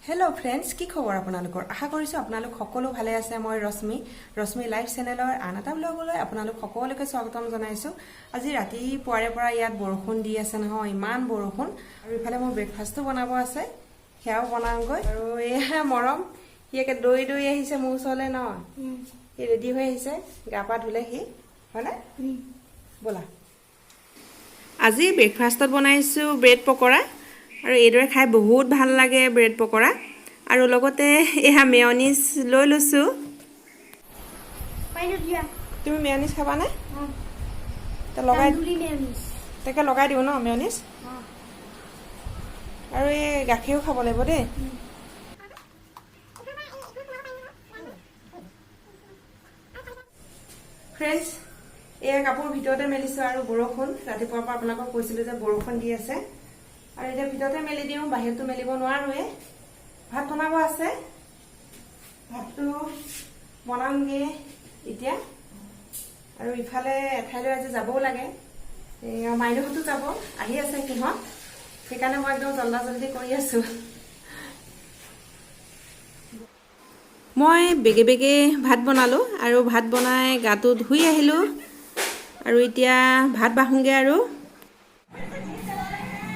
Hello friends की खबर আপোনালোকৰ আশা কৰিছো আপোনালোক সকলো ভালে আছে মই ৰশ্মি লাইভ চেনেলৰ আনটা ব্লগলৈ আপোনালোক সকলোকে স্বাগতম জনাইছো আজি ৰাতি পুৱাৰে পৰা ইয়াত বৰষুণ দি আছে নহয় ইমান বৰষুণ আৰু ইফালে মোৰ ব্ৰেকফাষ্টটো বনাব আছে হেয়াও বনাওগৈ আৰু এয়া মৰম ইয়াকে দৈ দৈ আহিছে মোৰ ওচৰলে ন ই ৰেডি হৈ আহিছে গাপা ধুলে হি হলে বলা আজি ব্ৰেকফাষ্টত বনাইছো ব্ৰেড পকৰা আৰু এইদৰে খাই বহুত ভাল লাগে ব্ৰেড পকৰা আৰু লগতে এহা মেয়নিজ লৈ লছো পাইলো দিয়া তুমি মেয়নিজ খাবা না তে লগাই তান্দুৰি মেয়নিজ তেকে লগাই দিও ন মেয়নিজ আৰু এই গাখীৰো খাব লাগিব দেই ফ্ৰেন্ডছ এই কাপোৰ ভিতৰতে মেলিছো আৰু বৰষুণ ৰাতিপুৱাৰ পৰা আপোনালোকক কৈছিলো যে বৰষুণ দি আছে আৰু এটা ভিতৰতে মেলি দিও বাহিৰটো মেলিব নোৱাৰোৱে ভাত বনাব আছে ভাতটো বনামগে এতিয়া আৰু ইফালে এঠাইলৈ আজি যাবও লাগে মাইনুহঁতো যাব আহি আছে সিহঁত সেইকাৰণে মই একদম জল্দি কৰি আছো মই বেগে বেগে ভাত বনালো আৰু ভাত বনাই গাটো ধুই আহিলো আৰু এতিয়া ভাত বাহুংগে আৰু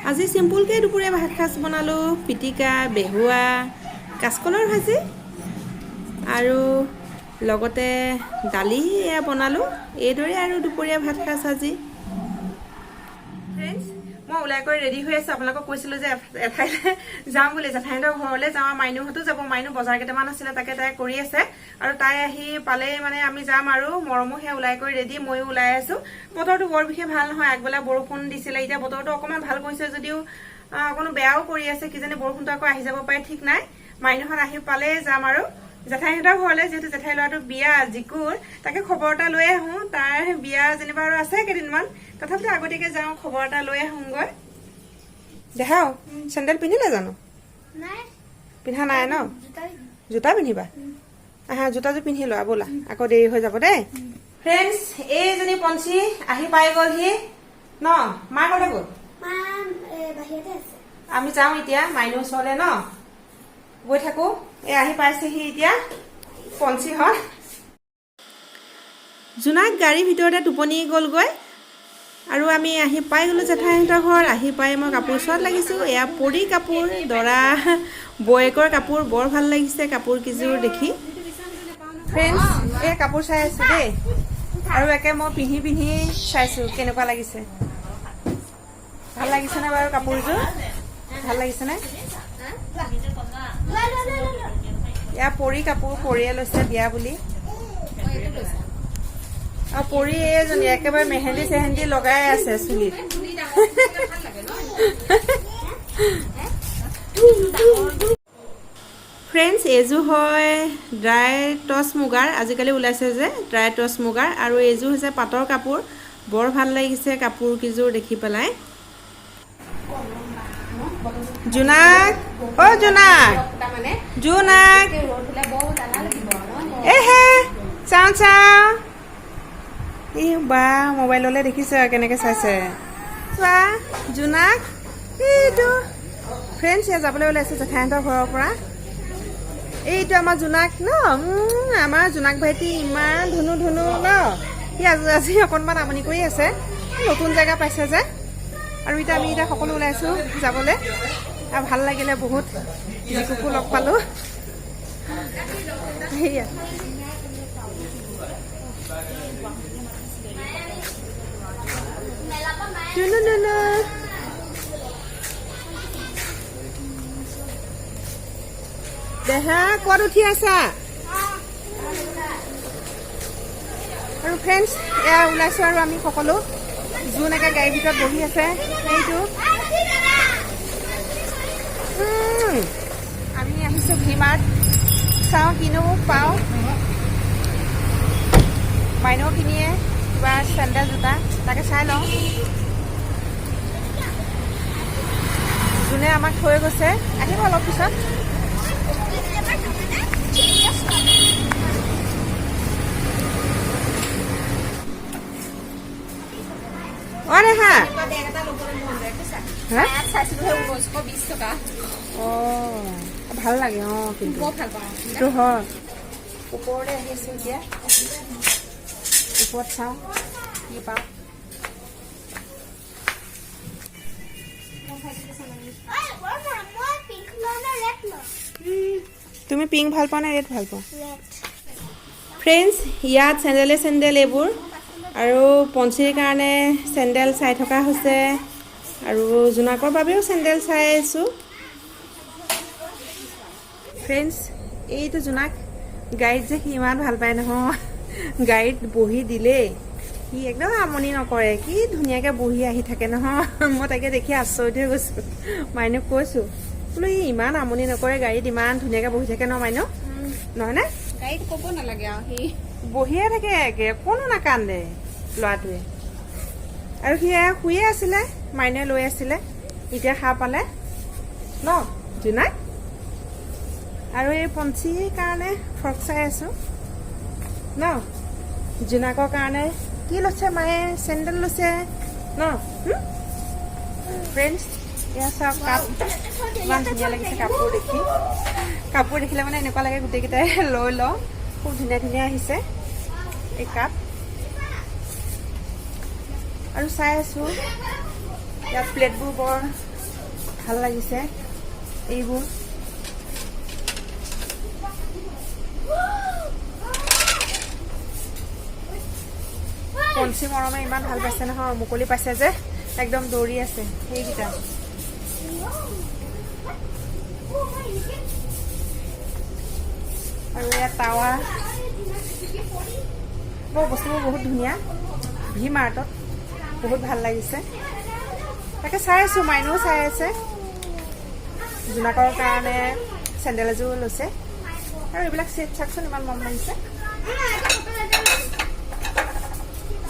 আজি সিম্পলকে দুপৰীয়া ভাত খাজ বনালো পিটিকা বেহুৱা কাচকলৰ ভাজি আৰু লগতে দালি বনালো এইদৰে আৰু দুপৰীয়া ভাত খাজ আজি ফ্ৰেন্ডছ মই ওলাই কৰি ৰেডি হৈ আছো আপোনালোকক কৈছিলো যে এঠাইলে যাম বুলি জেঠাইহঁতৰ ঘৰলৈ যাওঁ মাইনুহঁতো যাব মাইনু বজাৰ কেইটামান আছিলে তাকে তাই কৰি আছে আৰু তাই আহি পালে মানে আমি যাম আৰু মৰমো হে ওলাই কৰি ৰেডি ময়ো ওলাই আছো বতৰটো বৰ বিশেষ ভাল নহয় আগবেলা বৰষুণ দিছিলে এতিয়া বতৰটো অকমান ভাল কৰিছে যদিও কোনো বেয়াও কৰি আছে কিজানি বৰষুণটো আকৌ আহি যাব পাৰে ঠিক নাই মাইনুহঁত আহি পালে যাম আৰু জেঠাইহঁতৰ ঘৰলৈ যিহেতু জেঠাই ল'ৰাটো বিয়া জিকুৰ তাকে খবৰ এটা লৈ আহো তাৰ বিয়া যেনিবা আৰু আছে কেইদিনমান তথাপিতো আগতীয়াকে যাওঁ খবৰ এটা লৈ আহোগৈ দেখাও চেণ্ডেল পিন্ধিলে জানো পিন্ধা নাই ন জোতা পিন্ধিবা আহা জোতাযোৰ পিন্ধি লোৱা ব'লা আকৌ দেৰি হৈ যাব দেই ফ্ৰেণ্ডছ এইজনী পঞ্চী আহি পাই গ'লহি ন মা ক'লে গ'ল আমি যাওঁ এতিয়া মাইনুৰ ওচৰলৈ ন গৈ থাকো আহি পাইছেহি এতিয়া পঞ্চীহঁত জোনাক গাড়ীৰ ভিতৰতে টোপনি গ'লগৈ আৰু আমি আহি পাই গ'লো জেঠাইহঁতৰ ঘৰ আহি পাই মই কাপোৰ চোৱাত লাগিছো এয়া পৰি কাপোৰ দৰা বয়েকৰ কাপোৰ বৰ ভাল লাগিছে কাপোৰ কিযোৰ দেখি ফ্ৰেণ্ডছ এই কাপোৰ চাই আছো দেই আৰু একে মই পিন্ধি চাইছো কেনেকুৱা লাগিছে ভাল লাগিছেনে বাৰু কাপোৰযোৰ ভাল লাগিছেনে এয়া পৰি কাপোৰ পৰিয়ে লৈছে বিয়া বুলি আৰু পৰি এইজনী একেবাৰে মেহেন্দি চেহেন্দি লগাই আছে চুলিত ফ্ৰেণ্ডছ এইযোৰ হয় ড্ৰাই টচ মুগাৰ আজিকালি ওলাইছে যে ড্ৰাই টচ মুগাৰ আৰু এইযোৰ হৈছে পাটৰ কাপোৰ বৰ ভাল লাগিছে কাপোৰ কিযোৰ দেখি পেলাই জোনাক অ জোনাক জোনাক এহে চাওঁ চাওঁ ই বা মোবাইললৈ দেখিছে কেনেকে চাইছে চোৱা জোনাক এইটো ফ্ৰেণ্ডছ ইয়াত যাবলৈ ওলাইছে জেঠাইহঁতৰ ঘৰৰ পৰা এইটো আমাৰ জোনাক ন আমাৰ জোনাক ভাইটি ইমান ধুনু ন সি আজি অকণমান আমনি কৰি আছে নতুন জেগা পাইছে যে আৰু এতিয়া আমি সকলো ওলাইছো যাবলৈ আৰু ভাল লাগিলে বহুত জিকুকো লগ পালো সেয়া দেহা ক'ত উঠি আছা আৰু ফ্ৰেণ্ডছ এয়া ওলাইছো আৰু আমি সকলো যোন একে গাড়ীৰ ভিতৰত বহি আছে সেইটো আমি আহিছো ভিমাৰ্ট চাওঁ কিনো পাওঁ মাইনেও কিনিয়ে কিবা চেণ্ডেল জোতা তাকে চাই লওঁ যোনে আমাক থৈ গৈছে আহিব অলপ পিছত অ' ৰেহা বেগ এটা ল'বলৈ মন যায় বুজিছা হা ইয়াত চাইছিলোঁ 1920 টকা অ' ভাল লাগে অ' কিন্তু বৰ ভাল পাওঁ এইটো হয় ওপৰলৈ আহিছোঁ এতিয়া ওপৰত চাওঁ কি পাওঁ তুমি পিংক ভাল পোৱা নে ৰেড ভাল পোৱা ফ্ৰেণ্ডছ ইয়াত চেণ্ডেল এইবোৰ আৰু পঞ্চীৰ কাৰণে চেণ্ডেল চাই থকা হৈছে আৰু জোনাকৰ বাবেও চেণ্ডেল চাই আছোঁ ফ্ৰেণ্ডছ এইটো জোনাক গাড়ীত যে সি ইমান ভাল পায় নহয় গাড়ীত বহি দিলেই সি একদম আমনি নকৰে কি ধুনীয়াকৈ বহি আহি থাকে নহয় মই তাকে দেখি আচৰিত হৈ গৈছোঁ মাইনুক কৈছোঁ বোলো ই ইমান আমনি নকৰে গাড়ীত ইমান ধুনীয়াকৈ বহি থাকে ন মাইনু নহয়নে গাড়ীত ক'ব নালাগে আৰু সি বহিয়ে থাকে একে কোনো নাকান্দে ল'ৰাটোৱে আৰু সি শুয়ে আছিলে মাইনুৱে লৈ আছিলে এতিয়া সাৰ পালে ন জোনাক আৰু এই পঞ্চীৰ কাৰণে ফ্ৰক চাই আছোঁ ন জোনাকৰ কাৰণে কি লৈছে মায়ে চেণ্ডেল লৈছে ন ফ্ৰেণ্ডছ এয়া চাওক কাপ ইমান ধুনীয়া লাগিছে কাপোৰ দেখিলে মানে এনেকুৱা লাগে গোটেইকেইটাই লৈ লওঁ খুব ধুনীয়া ধুনীয়া আহিছে এই কাপ আৰু চাই আছোঁ ইয়াত প্লেটবোৰ বৰ ভাল লাগিছে এইবোৰ পঞ্চী মৰমে ইমান ভাল পাইছে নহয় মুকলি পাইছে যে একদম দৌৰি আছে সেইকেইটা আৰু ইয়াত টাৱা বস্তুবোৰ বহুত ধুনীয়া ভি মাৰ্টত বহুত ভাল লাগিছে তাকে চাই আছোঁ মাইনুও চাই আছে জোনাকৰ কাৰণে চেণ্ডেল এযোৰ লৈছে আৰু এইবিলাক ছেট চাওকচোন ইমান মন লাগিছে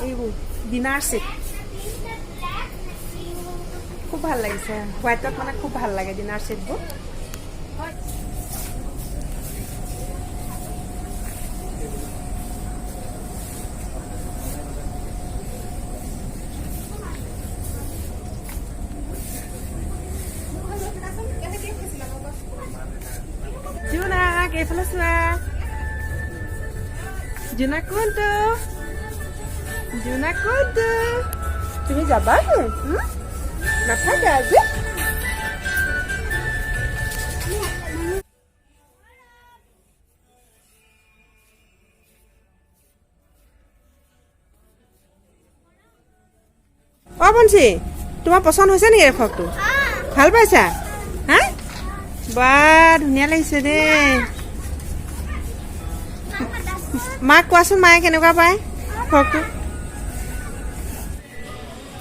এইবোৰ ডিনাৰ ছেট খুব ভাল লাগিছে হোৱাইটত মানে খুব ভাল লাগে ডিনাৰ ছেটবোৰ জোনাক এইফালে চোৱা জোনাক কোনটো জোনাক কোনটো তুমি যাবা নাথাকে আজি অ পঞ্চী তোমাৰ পচন্দ হৈছে নেকি এই ফ্ৰকটো ভাল পাইছা হা বা ধুনীয়া লাগিছে দেই মাক কোৱাচোন মায়ে কেনেকুৱা পায় ফ্ৰকটো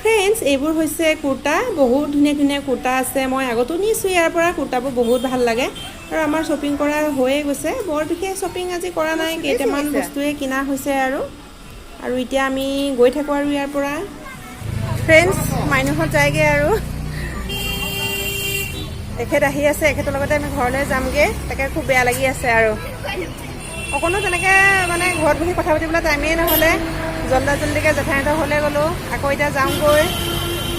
ফ্ৰেণ্ডছ এইবোৰ হৈছে কুৰ্তা বহুত ধুনীয়া ধুনীয়া কুৰ্তা আছে মই আগতো নিছোঁ ইয়াৰ পৰা কুৰ্তাবোৰ বহুত ভাল লাগে আৰু আমাৰ শ্বপিং কৰা হৈয়ে গৈছে বৰ বিশেষ শ্বপিং আজি কৰা নাই কেইটামান বস্তুৱে কিনা হৈছে আৰু এতিয়া আমি গৈ থাকোঁ আৰু ইয়াৰ পৰা ফ্ৰেণ্ডছ মাইনুহঁত যায়গৈ আৰু এখেত আহি আছে এখেতৰ লগতে আমি ঘৰলৈ যামগৈ তাকে খুব বেয়া লাগি আছে আৰু অকণো তেনেকৈ মানে ঘৰত বহি কথা পাতিবলৈ টাইমেই নহ'লে জল্দিকৈ জেঠাইহঁতৰ ঘৰলৈ গ'লোঁ আকৌ এতিয়া যাওঁগৈ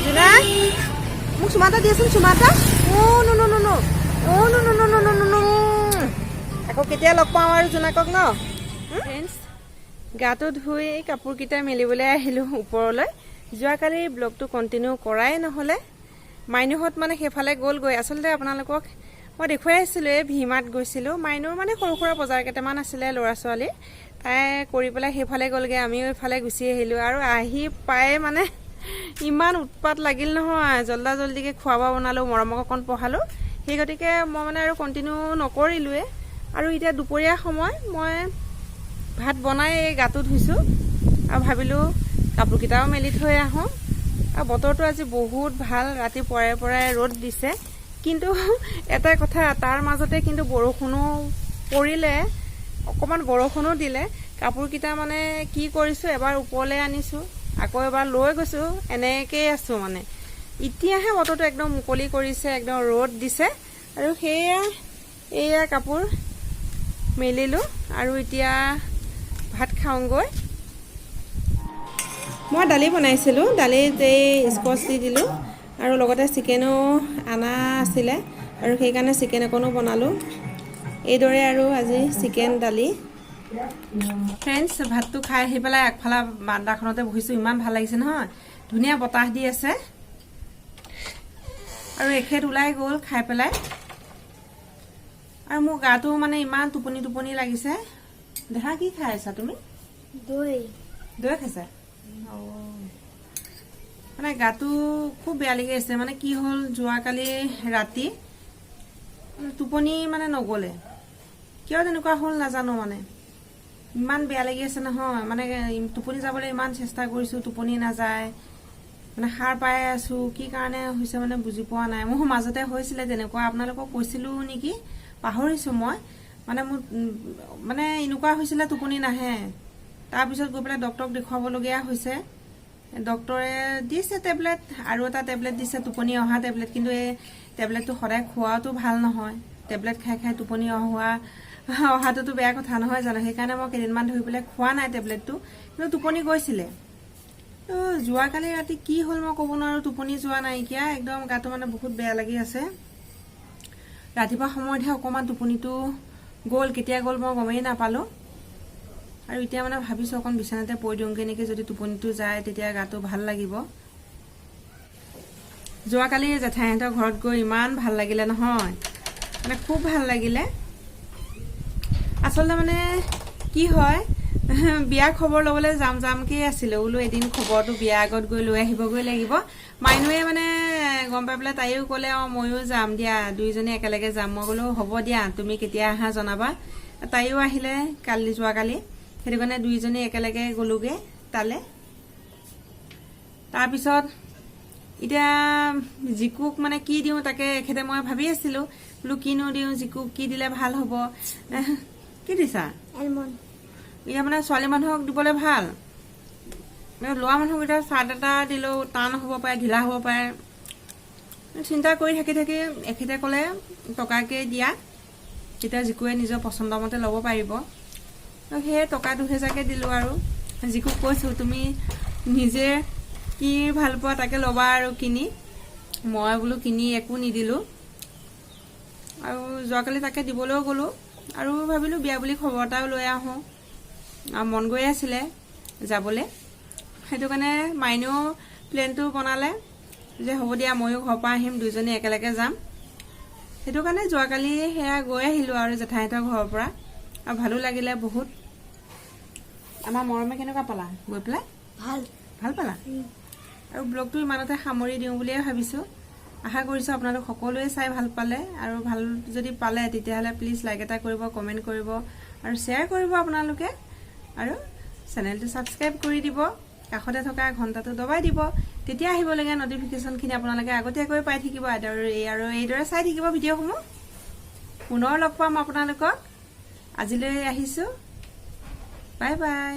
জোনা মোক চুমা এটা দিয়াচোন চুমা এটা আকৌ কেতিয়া লগ পাওঁ আৰু জোনাকক ন ফ্ৰেণ্ডছ গাটো ধুই কাপোৰকেইটা মেলিবলৈ আহিলোঁ ওপৰলৈ যোৱাকালি ব্লগটো কণ্টিনিউ কৰাই নহ'লে মাইনুহঁত মানে সেইফালে গ'লগৈ আচলতে আপোনালোকক মই দেখুৱাই আছিলোঁ এই ভি মাৰ্ট গৈছিলোঁ মাইনুৰ মানে সৰু সুৰা বজাৰ কেইটামান আছিলে ল'ৰা ছোৱালী তাই কৰি পেলাই সেইফালে গ'লগৈ আমিও এইফালে গুচি আহিলোঁ আৰু আহি পাই মানে ইমান উৎপাত লাগিল নহয় জল্দিকৈ খোৱা বোৱা বনালোঁ মৰমক অকণ পঢ়ালোঁ সেই গতিকে মই মানে আৰু কণ্টিনিউ নকৰিলোৱে আৰু এতিয়া দুপৰীয়া সময় মই ভাত বনাই গাটো ধুইছোঁ আৰু ভাবিলোঁ কাপোৰকেইটাও মেলি থৈ আহোঁ আৰু বতৰটো আজি বহুত ভাল ৰাতিপুৱাৰে পৰাই ৰ'দ দিছে কিন্তু এটা কথা তাৰ মাজতে কিন্তু বৰষুণো পৰিলে অকণমান বৰষুণো দিলে কাপোৰকেইটা মানে কি কৰিছোঁ এবাৰ ওপৰলৈ আনিছোঁ আকৌ এবাৰ লৈ গৈছোঁ এনেকৈয়ে আছোঁ মানে এতিয়াহে বতৰটো একদম মুকলি কৰিছে একদম ৰ'দ দিছে আৰু এয়া কাপোৰ মেলিলোঁ আৰু এতিয়া ভাত খাওঁগৈ মই দালি বনাইছিলোঁ, দালিত এই স্কচ দি দিলোঁ আৰু লগতে চিকেনো অনা আছিলে আৰু সেইকাৰণে চিকেন অকণো বনালোঁ। এইদৰে আৰু আজি চিকেন দালি। ফ্ৰেণ্ডছ, ভাতটো খাই আহি পেলাই আগফালে বাৰান্দাখনতে বহিছোঁ। ইমান ভাল লাগিছে নহয়, ধুনীয়া বতাহ দি আছে আৰু এখেত ওলাই গ'ল খাই পেলাই। আৰু মোৰ গাটো মানে ইমান টোপনি টোপনি লাগিছে। দেখা কি খাই আছা তুমি? দৈ দৈ খাইছা? মানে গাটো খুব বেয়া লাগি আছে। মানে কি হ'ল, যোৱাকালি ৰাতি টোপনি মানে নগ'লে, কিয় তেনেকুৱা হ'ল নাজানো। মানে ইমান বেয়া লাগি আছে নহয়, মানে টোপনি যাবলৈ ইমান চেষ্টা কৰিছোঁ, টোপনি নাযায়। মানে সাৰ পাই আছোঁ, কি কাৰণে হৈছে মানে বুজি পোৱা নাই। মোৰ মাজতে হৈছিলে তেনেকুৱা, আপোনালোকক কৈছিলোঁ নেকি, পাহৰিছোঁ মই। মানে মোৰ মানে এনেকুৱা হৈছিলে, টোপনি নাহে। তাৰপিছত গৈ পেলাই ডক্টৰক দেখুৱাবলগীয়া হৈছে। ডক্টৰে দিছে টেবলেট, আৰু এটা টেবলেট দিছে টোপনি অহা টেবলেট। কিন্তু এই টেবলেটটো সদায় খোৱাটো ভাল নহয়। টেবলেট খাই খাই টোপনি অহাটোতো বেয়া কথা নহয় জানো। সেইকাৰণে মই কেইদিনমান ধৰি পেলাই খোৱা নাই টেবলেটটো, কিন্তু টোপনি গৈছিলে। তো যোৱাকালি ৰাতি কি হ'ল মই ক'ব নোৱাৰোঁ, টোপনি যোৱা নাইকিয়া, একদম গাটো মানে বহুত বেয়া লাগি আছে। ৰাতিপুৱা সময়তহে অকণমান টোপনিটো গ'ল, কেতিয়া গ'ল মই গমেই নাপালোঁ। আৰু এতিয়া মানে ভাবিছোঁ অকণ বিচনাতে পৰি দিওঁগৈ নেকি, যদি টোপনিটো যায় তেতিয়া গাটো ভাল লাগিব। যোৱাকালি জেঠাইহঁতৰ ঘৰত গৈ ইমান ভাল লাগিলে নহয়, মানে খুব ভাল লাগিলে। আচলতে মানে কি হয়, বিয়া খবৰ ল'বলৈ যামকৈ আছিলোঁ বোলো, এদিন খবৰটো বিয়া আগত গৈ লৈ আহিবগৈ লাগিব। মাইনুৱে মানে গম পাই পেলাই তাইও ক'লে, ময়ো যাম দিয়া, দুইজনী একেলগে যাম। মই বোলো হ'ব দিয়া, তুমি কেতিয়া আহা জনাবা। তাইও আহিলে যোৱাকালি, সেইটো কাৰণে দুইজনী একেলগে গ'লোগৈ তালৈ। তাৰপিছত এতিয়া জিকুক মানে কি দিওঁ তাকে এখেতে মই ভাবি আছিলোঁ, বোলো কিনো দিওঁ, জিকুক কি দিলে ভাল হ'ব। কি দিছা? এলমণ্ড। এতিয়া মানে ছোৱালী মানুহক দিবলৈ ভাল, ল'ৰা মানুহক এতিয়া চাৰ্ট এটা দিলেও টান হ'ব পাৰে, ঢিলা হ'ব পাৰে। চিন্তা কৰি থাকি এখেতে ক'লে টকাকে দিয়া, তেতিয়া জিকুৱে নিজৰ পচন্দ মতে ল'ব পাৰিব। সেয়ে টকা 2000কে দিলোঁ। আৰু জিকুক কৈছোঁ, তুমি নিজে কি ভাল পোৱা তাকে ল'বা আৰু কিনি। মই বোলো কিনি একো নিদিলোঁ। আৰু যোৱাকালি তাকে দিবলৈও গ'লোঁ, আৰু ভাবিলোঁ বিয়া বুলি খবৰ এটাও লৈ আহোঁ। আৰু মন গৈ আছিলে যাবলৈ, সেইটো কাৰণে মাইনেও প্লেনটো বনালে যে হ'ব দিয়া, ময়ো ঘৰৰ পৰা আহিম, দুইজনী একেলগে যাম। সেইটো কাৰণে যোৱাকালি সেয়া গৈ আহিলোঁ আৰু জেঠাইহঁতৰ ঘৰৰ পৰা, আৰু ভালো লাগিলে বহুত। আমাৰ মৰমে কেনেকুৱা পালা গৈ পেলাই? ভাল পালা? আৰু ব্লগটো ইমানতে সামৰি দিওঁ বুলিয়ে ভাবিছোঁ। আশা কৰিছোঁ আপোনালোক সকলোৱে চাই ভাল পালে, আৰু ভাল যদি পালে তেতিয়াহ'লে প্লিজ লাইক এটা কৰিব, কমেণ্ট কৰিব আৰু শ্বেয়াৰ কৰিব আপোনালোকে। আৰু চেনেলটো ছাবস্ক্ৰাইব কৰি দিব, কাষতে থকা ঘণ্টাটো দবাই দিব, তেতিয়া আহিবলগীয়া নটিফিকেশ্যনখিনি আপোনালোকে আগতীয়াকৈ পাই থাকিব। আৰু এইদৰে চাই থাকিব ভিডিঅ'সমূহ। পুনৰ লগ পাম আপোনালোকক। আজিলৈ আহিছোঁ, বাই বাই।